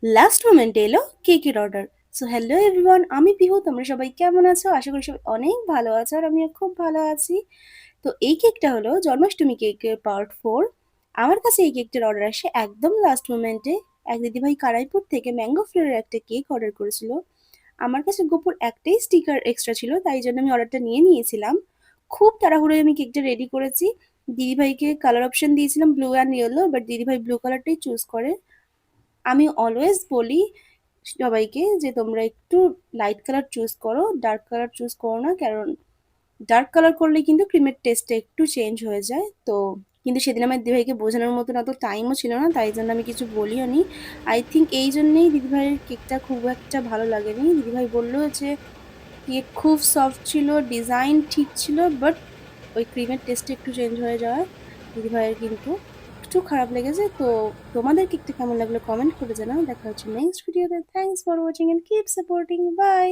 Last মোমেন্টে এলো কেকের অর্ডার। সো হ্যালো এভরিওয়ান, আমি পিহু। তোমরা সবাই কেমন আছো? আশা করি সবাই অনেক ভালো আছো, আর আমিও খুব ভালো আছি। তো এই কেকটা হলো জন্মাষ্টমী কেকের পার্ট 4। আমার কাছে এই কেকটার অর্ডার আসে একদম লাস্ট মোমেন্টে। এক দিদিভাই কারাইপুর থেকে ম্যাঙ্গো ফ্লেভারের একটা কেক অর্ডার করেছিল। আমার কাছে গোপুর একটাই স্টিকার এক্সট্রা ছিল, তাই জন্য আমি অর্ডারটা নিয়ে নিয়েছিলাম। খুব তাড়াহুড়োয় আমি কেকটা রেডি করেছি। দিদিভাইকে কালার অপশন দিয়েছিলাম ব্লু অ্যান্ড ইয়েলো, বাট দিদিভাই ব্লু কালারটাই চুজ করে। আমি অলওয়েজ বলি সবাইকে যে তোমরা একটু লাইট কালার চুজ করো, ডার্ক কালার চুজ করো না, কারণ ডার্ক কালার করলে কিন্তু ক্রিমের টেস্টটা একটু চেঞ্জ হয়ে যায়। তো কিন্তু সেদিন আমার দিদিভাইকে বোঝানোর মতন অত টাইমও ছিল না, তাই জন্য আমি কিছু বলিও নি। আই থিঙ্ক এই জন্যেই দিদিভাইয়ের কেকটা খুব একটা ভালো লাগেনি। দিদিভাই বললো যে কেক খুব সফট ছিল, ডিজাইন ঠিক ছিল, বাট ওই ক্রিমের টেস্টটা একটু চেঞ্জ হয়ে যাওয়ায় দিদিভাইয়ের কিন্তু একটু খারাপ লেগেছে। তো তোমাদের কেকটা কেমন লাগলো কমেন্ট করে জানাও। দেখা হচ্ছে নেক্সট ভিডিওতে। Thanks for watching and keep supporting. By.